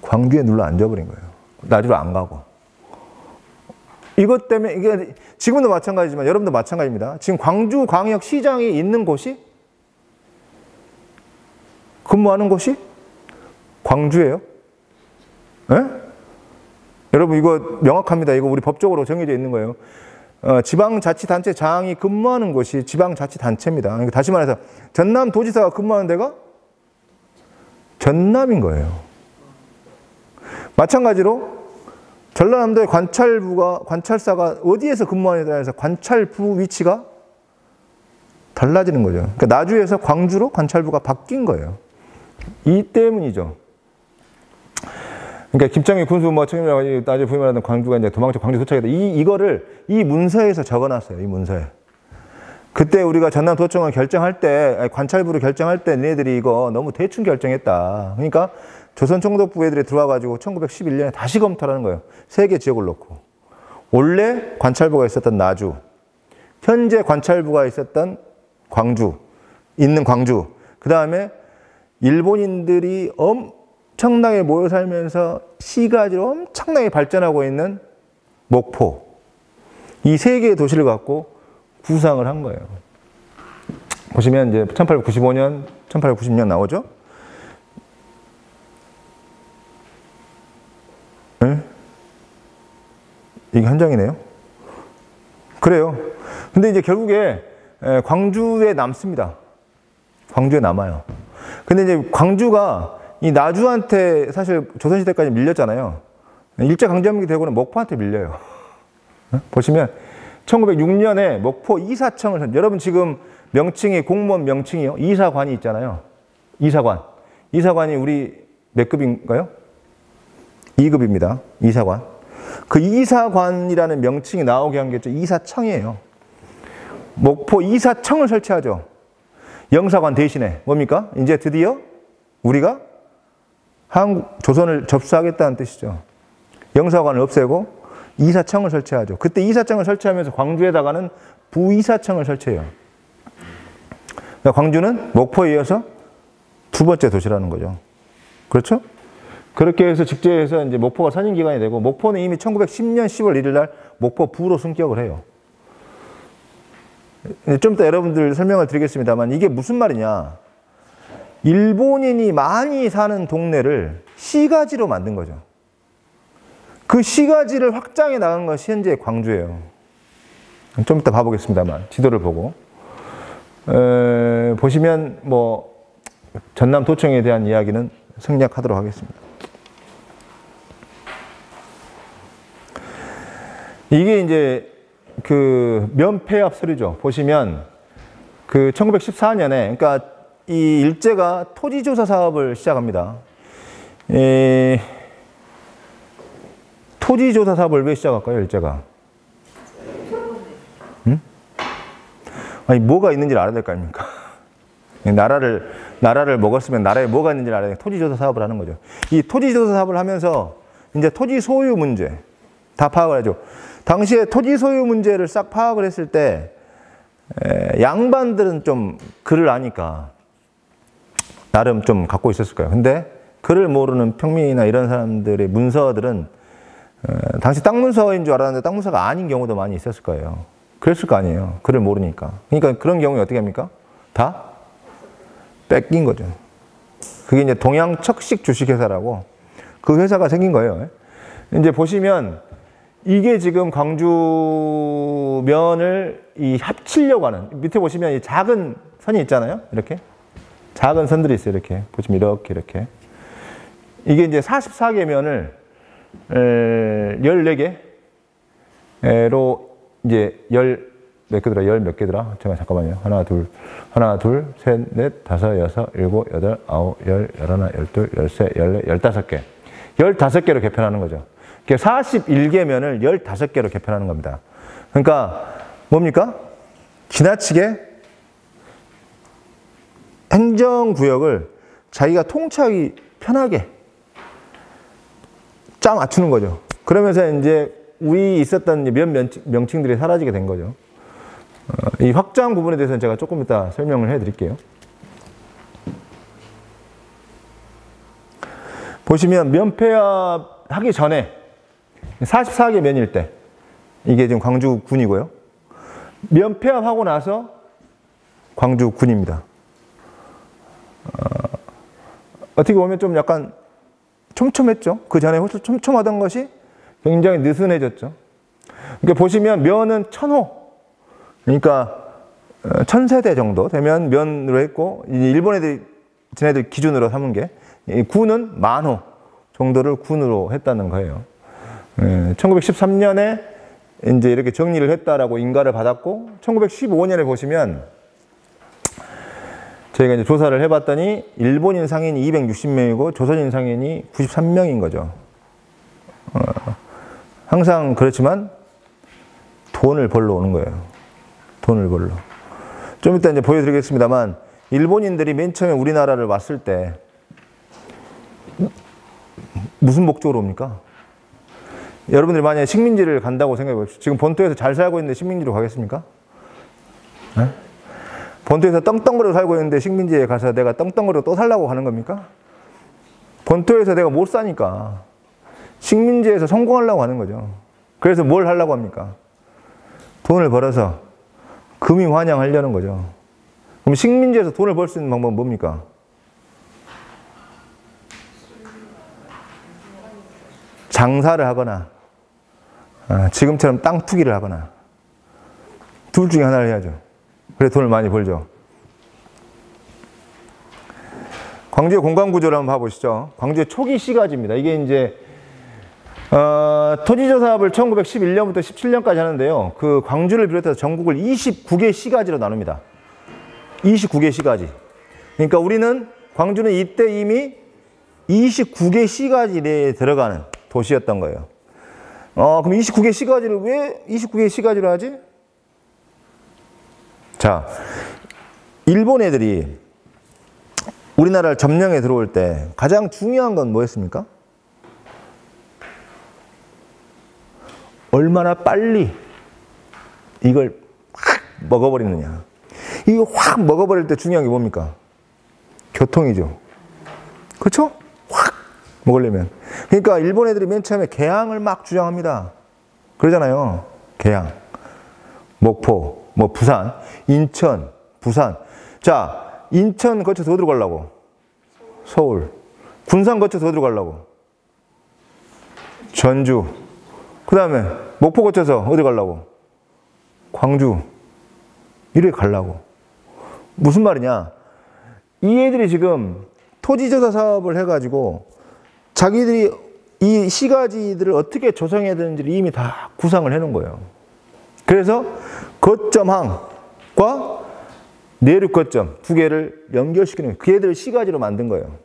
광주에 눌러 앉아버린 거예요. 나주로 안 가고. 이것 때문에 이게 지금도 마찬가지지만 여러분도 마찬가지입니다. 지금 광주광역시장이 있는 곳이 근무하는 곳이 광주예요. 예? 여러분 이거 명확합니다. 이거 우리 법적으로 정해져 있는 거예요. 지방자치단체장이 근무하는 곳이 지방자치단체입니다. 그러니까 다시 말해서 전남도지사가 근무하는 데가 전남인 거예요. 마찬가지로 전라남도의 관찰사가 어디에서 근무하느냐에 따라서 관찰부 위치가 달라지는 거죠. 그러니까 나주에서 광주로 관찰부가 바뀐 거예요. 이 때문이죠. 그러니까 김창희 군수 책임자가 나중에 부임을 하던 광주가 이제 도망쳐 광주 도착했다. 이거를 이 문서에서 적어놨어요. 이 문서에. 그때 우리가 전남도청을 결정할 때, 관찰부를 결정할 때 너네들이 이거 너무 대충 결정했다. 그러니까 조선총독부 애들이 들어와가지고 1911년에 다시 검토하는 거예요. 3개 지역을 놓고. 원래 관찰부가 있었던 나주, 현재 관찰부가 있었던 광주, 그 다음에 일본인들이 엄청나게 모여 살면서 시가지로 엄청나게 발전하고 있는 목포. 이 3개의 도시를 갖고 구상을 한 거예요. 보시면 이제 1895년, 1890년 나오죠? 네? 이게 한 장이네요. 그래요. 근데 이제 결국에 광주에 남습니다. 광주에 남아요. 근데 이제 광주가 이 나주한테 사실 조선시대까지 밀렸잖아요. 일제강점기 되고는 목포한테 밀려요. 보시면 1906년에 목포 이사청을, 여러분 지금 명칭이, 공무원 명칭이요. 이사관이 있잖아요. 이사관이 우리 몇 급인가요? 2급입니다. 이사관. 그 이사관이라는 명칭이 나오게 한 게 이사청이에요. 목포 이사청을 설치하죠. 영사관 대신에. 뭡니까? 이제 드디어 우리가 조선을 접수하겠다는 뜻이죠. 영사관을 없애고 이사청을 설치하죠. 그때 이사청을 설치하면서 광주에다가는 부이사청을 설치해요. 그러니까 광주는 목포에 이어서 2번째 도시라는 거죠. 그렇죠? 그렇게 해서 직제해서 이제 목포가 선임기관이 되고, 목포는 이미 1910년 10월 1일 날 목포부로 승격을 해요. 좀 이따 여러분들 설명을 드리겠습니다만 이게 무슨 말이냐. 일본인이 많이 사는 동네를 시가지로 만든 거죠. 그 시가지를 확장해 나간 것이 현재 광주예요. 좀 이따 봐보겠습니다만 지도를 보고. 보시면 뭐 전남도청에 대한 이야기는 생략하도록 하겠습니다. 이게 이제 그 면폐합 서류죠. 보시면 그 1914년에, 그러니까 이 일제가 토지조사 사업을 시작합니다. 토지조사 사업을 왜 시작할까요, 일제가? 응? 아니, 뭐가 있는지를 알아야 될 거 아닙니까? 나라를 먹었으면 나라에 뭐가 있는지를 알아야 돼. 토지조사 사업을 하는 거죠. 이 토지조사 사업을 하면서 이제 토지 소유 문제 다 파악을 하죠. 당시에 토지 소유 문제를 싹 파악을 했을 때 양반들은 좀 글을 아니까 나름 좀 갖고 있었을 거예요. 근데 글을 모르는 평민이나 이런 사람들의 문서들은 당시 땅 문서인 줄 알았는데 땅 문서가 아닌 경우도 많이 있었을 거예요. 그랬을 거 아니에요. 글을 모르니까. 그러니까 그런 경우에 어떻게 합니까? 다 뺏긴 거죠. 그게 이제 동양척식 주식회사라고 그 회사가 생긴 거예요. 이제 보시면 이게 지금 광주면을 이 합치려고 하는, 밑에 보시면 이 작은 선이 있잖아요. 이렇게. 작은 선들이 있어요. 이렇게. 보시면 이렇게. 이게 이제 44개 면을 14개로 이제 몇 개더라? 잠깐만요. 하나, 둘, 셋, 넷, 다섯, 여섯, 일곱, 여덟, 아홉, 열, 열하나, 열둘, 열세, 열네, 15개. 15개로 개편하는 거죠. 41개면을 15개로 개편하는 겁니다. 그러니까 뭡니까? 지나치게 행정구역을 자기가 통치하기 편하게 짜 맞추는 거죠. 그러면서 이제 우리 있었던 면 명칭들이 사라지게 된 거죠. 이 확장 부분에 대해서는 제가 조금 이따 설명을 해드릴게요. 보시면 면폐합 하기 전에 44개 면일 때 이게 지금 광주군이고요. 면폐합하고 나서 광주군입니다. 어떻게 보면 좀 약간 촘촘했죠. 그 전에 훨씬 촘촘하던 것이 굉장히 느슨해졌죠. 그러니까 보시면 면은 1000호, 그러니까 1000세대 정도 되면 면으로 했고, 일본 애들이 지네들 기준으로 삼은 게 군은 10,000호 정도를 군으로 했다는 거예요. 1913년에 이제 이렇게 정리를 했다라고 인가를 받았고, 1915년에 보시면 저희가 이제 조사를 해봤더니 일본인 상인이 260명이고 조선인 상인이 93명인 거죠. 항상 그렇지만 돈을 벌러 오는 거예요. 돈을 벌러. 좀 이따 이제 보여드리겠습니다만, 일본인들이 맨 처음에 우리나라를 왔을 때 무슨 목적으로 옵니까? 여러분들이 만약에 식민지를 간다고 생각해 보십시오. 지금 본토에서 잘 살고 있는데 식민지로 가겠습니까? 네? 본토에서 떵떵거리고 살고 있는데 식민지에 가서 내가 떵떵거리고 또 살라고 하는 겁니까? 본토에서 내가 못 사니까 식민지에서 성공하려고 하는 거죠. 그래서 뭘 하려고 합니까? 돈을 벌어서 금이환영하려는 거죠. 그럼 식민지에서 돈을 벌 수 있는 방법은 뭡니까? 장사를 하거나 지금처럼 땅 투기를 하거나 둘 중에 하나를 해야죠. 그래 돈을 많이 벌죠. 광주의 공간구조를 한번 봐보시죠. 광주의 초기 시가지입니다. 이게 이제 토지조사업을 1911년부터 17년까지 하는데요. 그 광주를 비롯해서 전국을 29개 시가지로 나눕니다. 29개 시가지. 그러니까 우리는 광주는 이때 이미 29개 시가지 내에 들어가는 도시였던 거예요. 그럼 29개 시가지를 왜 29개 시가지로 하지? 자, 일본 애들이 우리나라를 점령해 들어올 때 가장 중요한 건 뭐였습니까? 얼마나 빨리 이걸 확 먹어버리느냐. 이거 확 먹어버릴 때 중요한 게 뭡니까? 교통이죠. 그렇죠? 확 먹으려면. 그러니까 일본 애들이 맨 처음에 개항을 막 주장합니다. 그러잖아요. 개항. 목포, 뭐 부산, 인천, 부산. 자, 인천 거쳐서 어디로 가려고? 서울. 군산 거쳐서 어디로 가려고? 전주. 그 다음에 목포 거쳐서 어디 가려고? 광주. 이렇게 가려고. 무슨 말이냐? 이 애들이 지금 토지조사 사업을 해가지고 자기들이 이 시가지들을 어떻게 조성해야 되는지를 이미 다 구상을 해놓은 거예요. 그래서 거점항과 내륙 거점 두 개를 연결시키는 거예요. 그 애들을 시가지로 만든 거예요.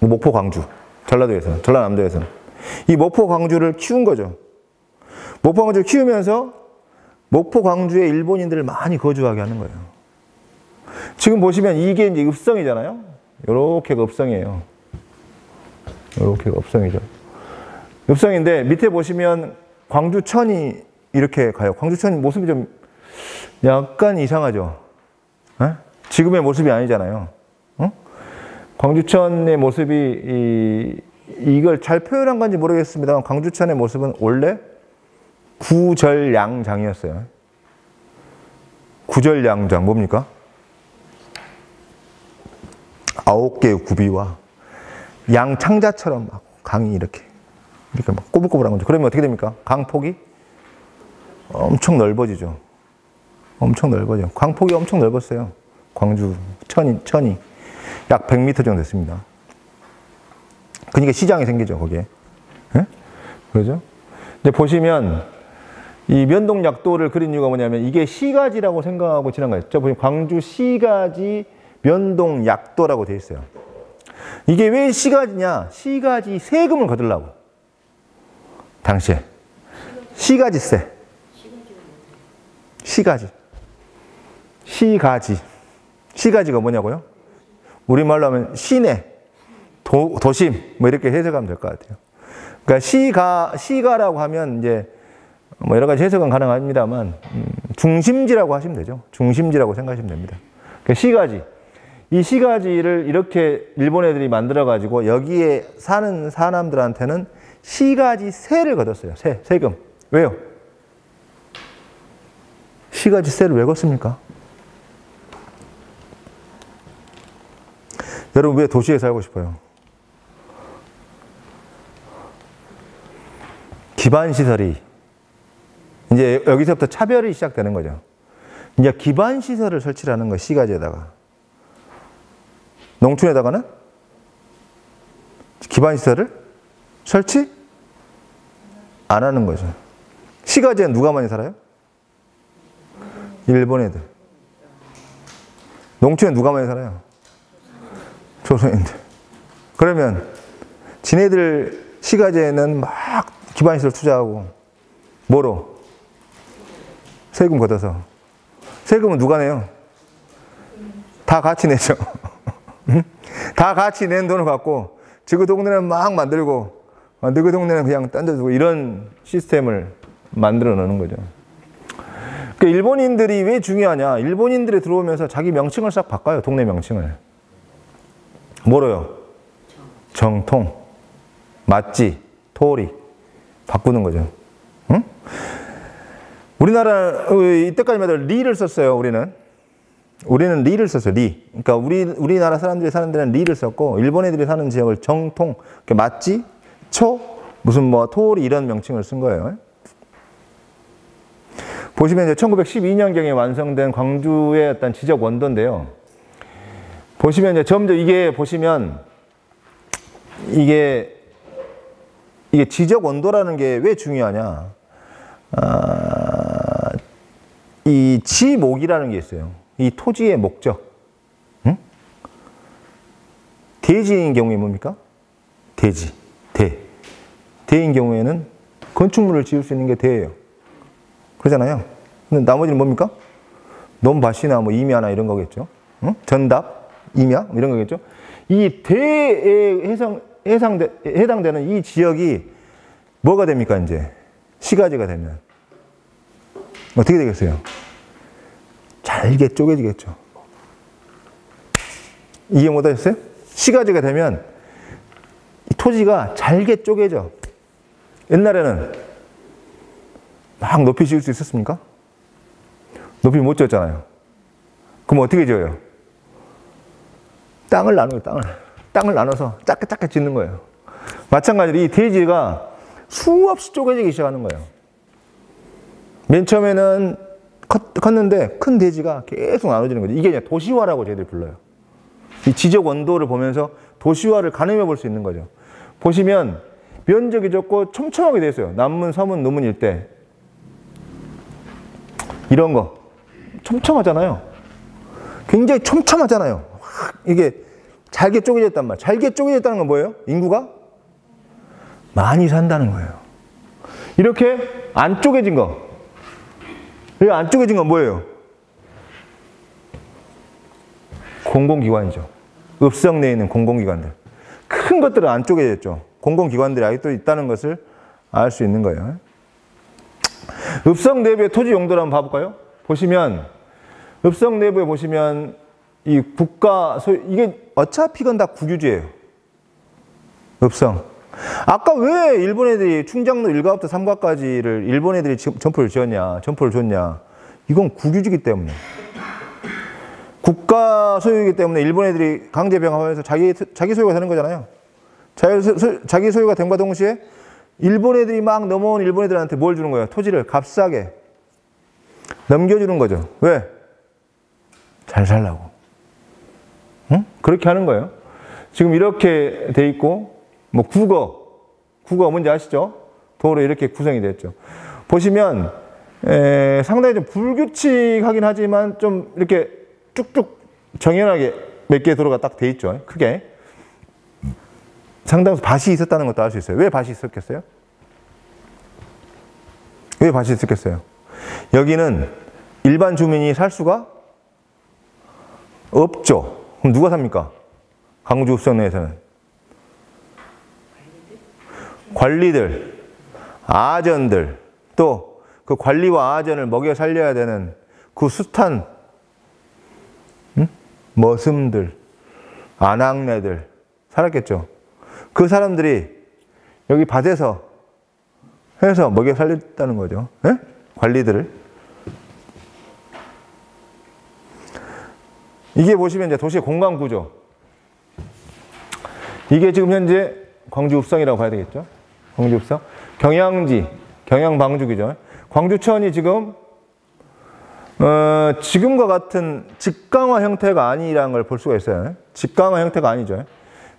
목포, 광주, 전라도에서는, 전라남도에서는. 이 목포, 광주를 키운 거죠. 목포, 광주를 키우면서 목포, 광주에 일본인들을 많이 거주하게 하는 거예요. 지금 보시면 이게 이제 읍성이잖아요. 요렇게가 읍성이에요. 요렇게가 읍성이죠. 읍성인데 밑에 보시면 광주천이 이렇게 가요. 광주천 모습이 좀 약간 이상하죠. 에? 지금의 모습이 아니잖아요. 광주천의 모습이 이걸 잘 표현한 건지 모르겠습니다만 광주천의 모습은 원래 구절양장이었어요. 구절양장 뭡니까? 9개의 구비와 양창자처럼 막 강이 이렇게 막 꼬불꼬불한 거죠. 그러면 어떻게 됩니까? 강폭이 엄청 넓어지죠. 엄청 넓어져요. 강폭이 엄청 넓었어요. 광주 천이 약 100m 정도 됐습니다. 그러니까 시장이 생기죠, 거기에. 예? 그러죠? 근데 보시면 이 면동약도를 그린 이유가 뭐냐면 이게 시가지라고 생각하고 지난 거예요. 보시면 광주 시가지 면동약도라고 되어 있어요. 이게 왜 시가지냐? 시가지 세금을 거두려고. 당시에. 시가지세. 시가지. 시가지. 시가지가 뭐냐고요? 우리말로 하면 시내, 도심, 뭐 이렇게 해석하면 될 것 같아요. 그러니까 시가라고 하면 이제 뭐 여러 가지 해석은 가능합니다만, 중심지라고 하시면 되죠. 중심지라고 생각하시면 됩니다. 그러니까 시가지. 이 시가지를 이렇게 일본 애들이 만들어가지고 여기에 사는 사람들한테는 시가지세를 걷었어요. 세금. 왜요? 시가지세를 왜 걷습니까? 여러분 왜 도시에 살고 싶어요? 기반시설이 이제 여기서부터 차별이 시작되는 거죠. 이제 기반시설을 설치를 하는 거예요. 시가지에다가. 농촌에다가는 기반시설을 설치 안 하는 거죠. 시가지엔 누가 많이 살아요? 일본 애들. 농촌에 누가 많이 살아요? 조선인들. 그러면 지네들 시가지에는 막 기반시설 투자하고 뭐로? 세금 걷어서. 세금은 누가 내요? 다 같이 내죠. 다 같이 낸 돈을 갖고 그 동네는 막 만들고 그 동네는 그냥 던져주고 이런 시스템을 만들어 놓는 거죠. 그러니까 일본인들이 왜 중요하냐? 일본인들이 들어오면서 자기 명칭을 싹 바꿔요. 동네 명칭을. 뭐로요? 정통, 맞지, 토리 바꾸는 거죠. 응? 우리나라 이때까지만 해도 리를 썼어요. 우리는 리를 썼어요. 리. 그러니까 우리나라 사람들이 사는 데는 리를 썼고 일본 애들이 사는 지역을 정통, 맞지, 초, 무슨 뭐 토리 이런 명칭을 쓴 거예요. 보시면 이제 1912년경에 완성된 광주의 어떤 지적 원도인데요. 보시면 이제 점점 이게 보시면 이게 지적 원도라는 게 왜 중요하냐? 이 지목이라는 게 있어요. 이 토지의 목적. 응? 대지인 경우에 뭡니까? 대지. 대인 경우에는 건축물을 지을 수 있는 게 대예요. 그러잖아요. 근데 나머지는 뭡니까? 논밭이나 뭐 임야나 이런 거겠죠. 응? 전답, 임야 이런 거겠죠. 이 대에 해당되는 이 지역이 뭐가 됩니까? 이제 시가지가 되면 어떻게 되겠어요? 잘게 쪼개지겠죠. 이해 못하셨어요? 시가지가 되면 이 토지가 잘게 쪼개져. 옛날에는 막 높이 지을 수 있었습니까? 높이 못 지었잖아요. 그럼 어떻게 지어요? 땅을 나눠요. 땅을 나눠서 작게 짓는 거예요. 마찬가지로 이 대지가 수없이 쪼개지기 시작하는 거예요. 맨 처음에는 컸는데 큰 대지가 계속 나눠지는 거죠. 이게 이제 도시화라고 저희들이 불러요. 이 지적 원도를 보면서 도시화를 가늠해 볼 수 있는 거죠. 보시면 면적이 적고 촘촘하게 돼 있어요. 남문, 서문, 노문 일대. 이런 거 촘촘하잖아요. 굉장히 촘촘하잖아요. 이게 잘게 쪼개졌단 말이에요. 잘게 쪼개졌다는 건 뭐예요? 인구가 많이 산다는 거예요. 이렇게 안 쪼개진 거. 이 안 쪼개진 건 뭐예요? 공공기관이죠. 읍성 내에 있는 공공기관들. 큰 것들은 안 쪼개졌죠. 공공기관들이 아직도 있다는 것을 알 수 있는 거예요. 읍성 내부의 토지 용도를 한번 봐볼까요? 보시면 읍성 내부에 보시면 이 국가 소유, 이게 어차피 이건 다 국유지예요. 읍성. 아까 왜 일본 애들이 충장로 1가부터 3가까지를 일본 애들이 점포를 점포를 줬냐? 이건 국유지기 때문에. 국가 소유이기 때문에 일본 애들이 강제 병합해서 자기 소유가 되는 거잖아요. 자기 소유가 됨과 동시에 일본 애들이 막 넘어온 일본 애들한테 뭘 주는 거예요? 토지를 값싸게 넘겨주는 거죠. 왜? 잘 살라고. 응? 그렇게 하는 거예요. 지금 이렇게 돼 있고, 뭐 국어 뭔지 아시죠? 도로 이렇게 구성이 됐죠. 보시면 상당히 좀 불규칙하긴 하지만 좀 이렇게 쭉쭉 정연하게 몇 개의 도로가 딱 돼 있죠. 크게. 상당히 밭이 있었다는 것도 알 수 있어요. 왜 밭이 있었겠어요? 왜 밭이 있었겠어요? 여기는 일반 주민이 살 수가 없죠. 그럼 누가 삽니까? 광주 읍성 내에서는. 관리들, 아전들, 또 그 관리와 아전을 먹여 살려야 되는 그 숱한 머슴들, 아낙네들 살았겠죠. 그 사람들이 여기 밭에서 해서 먹여 살렸다는 거죠. 예? 관리들을. 이게 보시면 이제 도시의 공간 구조. 이게 지금 현재 광주 읍성이라고 봐야 되겠죠. 광주 읍성. 경양지, 경양방죽이죠. 광주천이 지금 지금과 같은 직강화 형태가 아니라는 걸 볼 수가 있어요. 직강화 형태가 아니죠.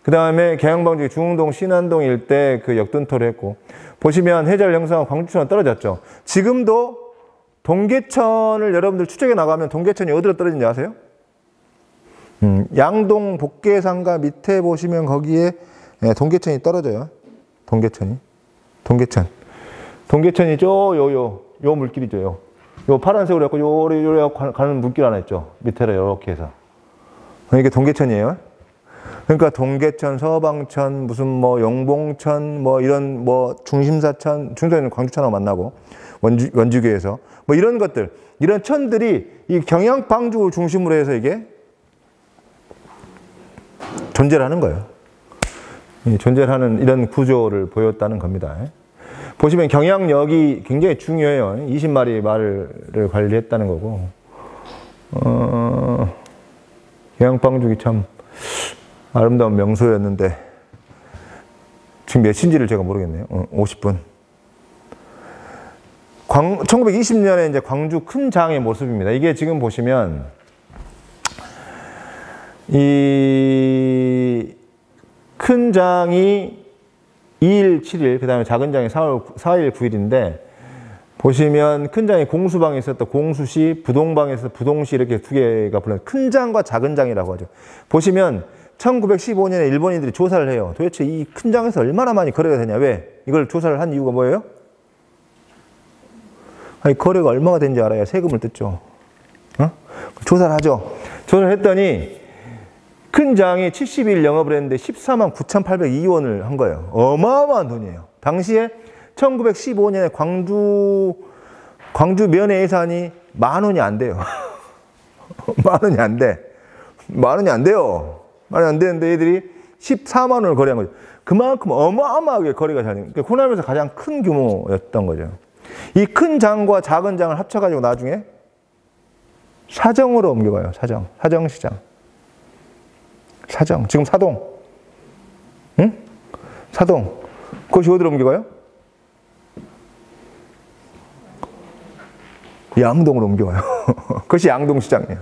그 다음에 경양방죽 중흥동, 신안동 일대 그 역둔토를 했고, 보시면 해절 형성하고 광주천은 떨어졌죠. 지금도 동계천을 여러분들 추적해 나가면 동계천이 어디로 떨어진지 아세요? 양동 복계산가 밑에 보시면 거기에 동계천이 떨어져요. 동계천이. 동계천이 요 물길이죠. 요 파란색으로 해갖고 요래 가는 물길 하나 있죠. 밑에로 요렇게 해서. 이게 동계천이에요. 그러니까 동계천, 서방천, 무슨 뭐 영봉천, 뭐 이런 뭐 중심사천, 중도에는 광주천하고 만나고 원주교에서 뭐 이런 것들, 이런 천들이 이 경양방죽을 중심으로 해서 이게 존재를 하는 거예요. 존재를 하는 이런 구조를 보였다는 겁니다. 보시면 경양역이 굉장히 중요해요. 20마리 말을 관리했다는 거고, 경양방죽이 참 아름다운 명소였는데 지금 몇 시인지를 제가 모르겠네요. 50분. 1920년에 이제 광주 큰 장의 모습입니다. 이게 지금 보시면 이 큰 장이 2일, 7일, 그 다음에 작은 장이 4일, 9일인데, 보시면 큰 장이 공수방에 있었던 공수시, 부동방에 있었던 부동시 이렇게 두 개가 불러요. 큰 장과 작은 장이라고 하죠. 보시면 1915년에 일본인들이 조사를 해요. 도대체 이 큰 장에서 얼마나 많이 거래가 되냐. 왜? 이걸 조사를 한 이유가 뭐예요? 아니, 거래가 얼마가 된지 알아야 세금을 뜯죠. 조사를 하죠. 조사를 했더니 큰 장이 70일 영업을 했는데 14만 9,802원을 한 거예요. 어마어마한 돈이에요. 당시에 1915년에 광주 면의 예산이 10,000원이 안 돼요. 10,000원이 안 돼. 10,000원이 안 돼요. 10,000원이 안 되는데 애들이 14만 원을 거래한 거죠. 그만큼 어마어마하게 거래가 잘 돼요. 그러니까 호남에서 가장 큰 규모였던 거죠. 이 큰 장과 작은 장을 합쳐가지고 나중에 사정으로 옮겨가요. 사정시장. 지금 사동. 응? 사동. 그것이 어디로 옮겨가요? 양동으로 옮겨가요. 그것이 양동시장이에요.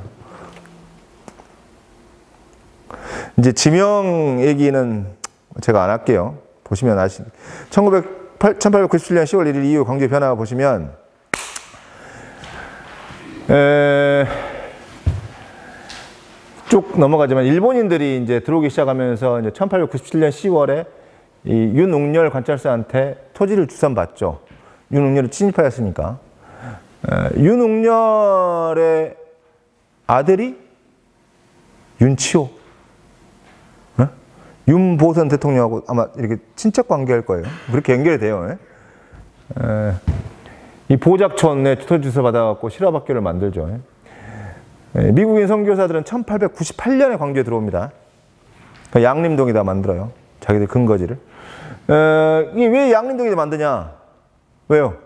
이제 지명 얘기는 제가 안 할게요. 보시면 1897년 10월 1일 이후 광주의 변화가 보시면, 쭉 넘어가지만 일본인들이 이제 들어오기 시작하면서 이제 1897년 10월에 이 윤웅렬 관찰사한테 토지를 주선받죠. 윤웅렬이 침입하였으니까. 윤웅렬의 아들이 윤치호, 윤보선 대통령하고 아마 이렇게 친척 관계일 거예요. 그렇게 연결이 돼요. 이 보작촌에 토지 주소 받아갖고 실화학교를 만들죠. 미국인 선교사들은 1898년에 광주에 들어옵니다. 양림동에다 만들어요. 자기들 근거지를. 이게 왜 양림동에다 만드냐? 왜요?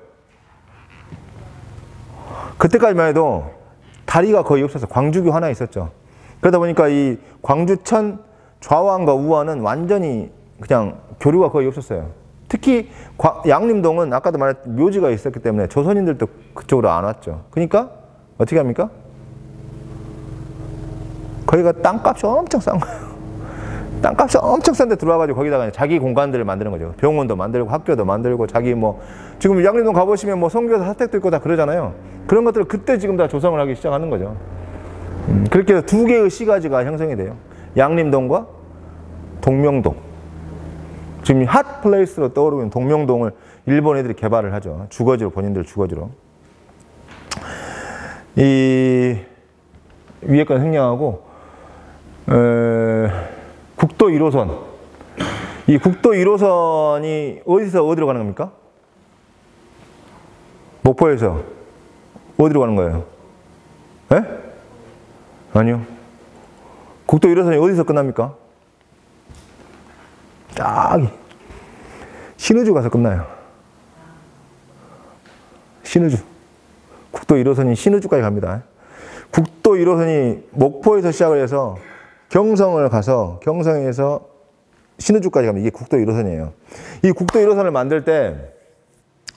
그때까지만 해도 다리가 거의 없어서 광주교 하나 있었죠. 그러다 보니까 이 광주천 좌완과 우완은 완전히 그냥 교류가 거의 없었어요. 특히 양림동은 아까도 말했던 묘지가 있었기 때문에 조선인들도 그쪽으로 안 왔죠. 그러니까 어떻게 합니까? 거기가 땅값이 엄청 싼 거예요. 땅값이 엄청 싼데 들어와가지고 거기다가 자기 공간들을 만드는 거죠. 병원도 만들고 학교도 만들고 자기 뭐 지금 양림동 가보시면 뭐 선교사 사택도 있고 다 그러잖아요. 그런 것들을 그때 지금 다 조성을 하기 시작하는 거죠. 그렇게 해서 두 개의 시가지가 형성이 돼요. 양림동과 동명동. 지금 핫 플레이스로 떠오르고 있는 동명동을 일본 애들이 개발을 하죠. 주거지로, 본인들 주거지로. 이 위에 건 생략하고 국도 1호선. 이 국도 1호선이 어디서 어디로 가는 겁니까? 목포에서 어디로 가는 거예요? 에? 아니요. 국도 1호선이 어디서 끝납니까? 쫙 신의주 가서 끝나요. 신의주. 국도 1호선이 신의주까지 갑니다. 국도 1호선이 목포에서 시작을 해서 경성을 가서 경성에서 신의주까지 가면 이게 국도 1호선이에요. 이 국도 1호선을 만들 때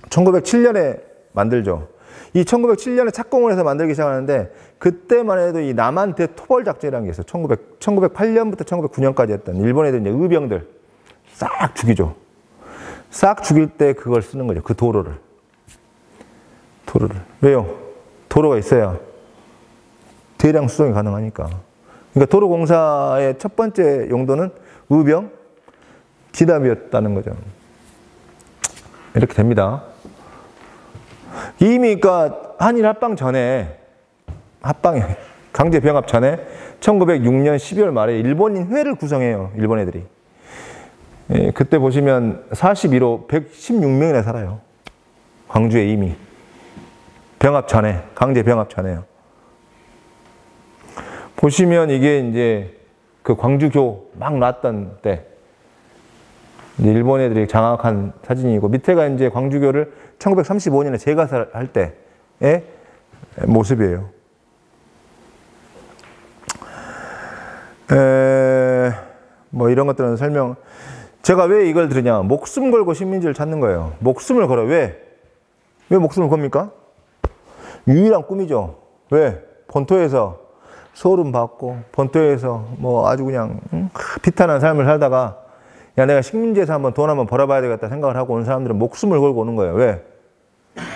1907년에 만들죠. 이 1907년에 착공을 해서 만들기 시작하는데 그때만 해도 이 남한 대토벌 작전이라는 게 있어요. 1908년부터 1909년까지 했던 일본 애들 이제 의병들 싹 죽이죠. 싹 죽일 때 그걸 쓰는 거죠. 그 도로를. 왜요? 도로가 있어야 대량 수송이 가능하니까. 그러니까 도로공사의 첫 번째 용도는 의병, 기담이었다는 거죠. 이렇게 됩니다. 이미 그러니까 한일 합방 전에 강제 병합 전에 1906년 12월 말에 일본인 회를 구성해요. 일본 애들이. 예, 그때 보시면 41호 116명이나 살아요. 광주에 이미. 병합 전에, 강제 병합 전에요. 보시면 이게 이제 그 광주교 막 났던 때, 일본 애들이 장악한 사진이고, 밑에가 이제 광주교를 1935년에 재가설할 때의 모습이에요. 뭐 이런 것들은 설명. 제가 왜 이걸 들으냐? 목숨 걸고 식민지를 찾는 거예요. 목숨을 걸어. 왜 목숨을 겁니까? 유일한 꿈이죠. 왜? 본토에서 소름 받고, 본토에서 뭐 아주 그냥 비탄한 삶을 살다가, 야, 내가 식민지에서 돈 한번 벌어봐야 되겠다 생각을 하고 온 사람들은 목숨을 걸고 오는 거예요. 왜?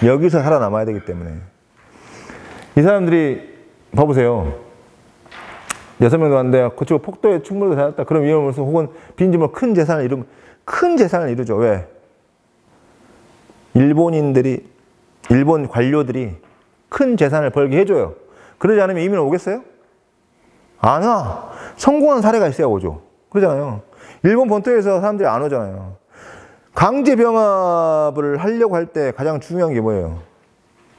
여기서 살아남아야 되기 때문에. 이 사람들이, 봐보세요. 6명도 왔는데, 그쪽 폭도에 충무로도 살았다. 그럼 이러면서 혹은 빈집으로 큰 재산을 이루죠. 왜? 일본 관료들이 큰 재산을 벌게 해줘요. 그러지 않으면 이민을 오겠어요? 안 와. 성공한 사례가 있어야 오죠. 그러잖아요. 일본 본토에서 사람들이 안 오잖아요. 강제 병합을 하려고 할 때 가장 중요한 게 뭐예요?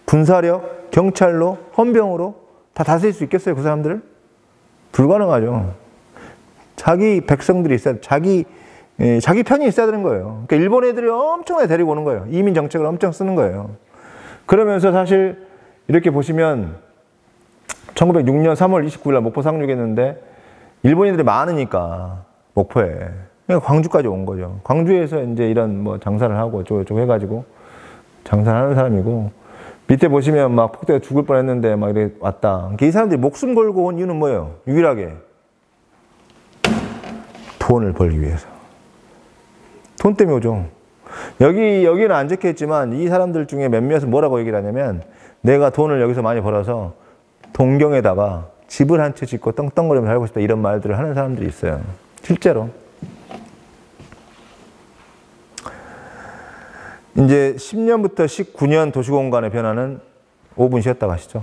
군사력, 경찰로, 헌병으로 다 다스릴 수 있겠어요? 그 사람들을? 불가능하죠. 자기 백성들이 있어야, 자기 편이 있어야 되는 거예요. 그러니까 일본 애들이 엄청나게 데리고 오는 거예요. 이민 정책을 엄청 쓰는 거예요. 그러면서 사실 이렇게 보시면 1906년 3월 29일 날 목포 상륙했는데 일본인들이 많으니까 목포에 그러니까 광주까지 온 거죠. 광주에서 이제 이런 뭐 장사를 하고 저쪽 해가지고 장사를 하는 사람이고, 밑에 보시면 막 폭대가 죽을 뻔했는데 막 이렇게 왔다. 그러니까 이 사람들이 목숨 걸고 온 이유는 뭐예요? 유일하게 돈을 벌기 위해서. 돈 때문에 오죠. 여기는 안 적혀있지만 이 사람들 중에 몇몇은 뭐라고 얘기를 하냐면, 내가 돈을 여기서 많이 벌어서 동경에다가 집을 한 채 짓고 떵떵거리면서 살고 싶다, 이런 말들을 하는 사람들이 있어요. 실제로. 이제 10년부터 19년 도시공간의 변화는 5분 쉬었다 가시죠.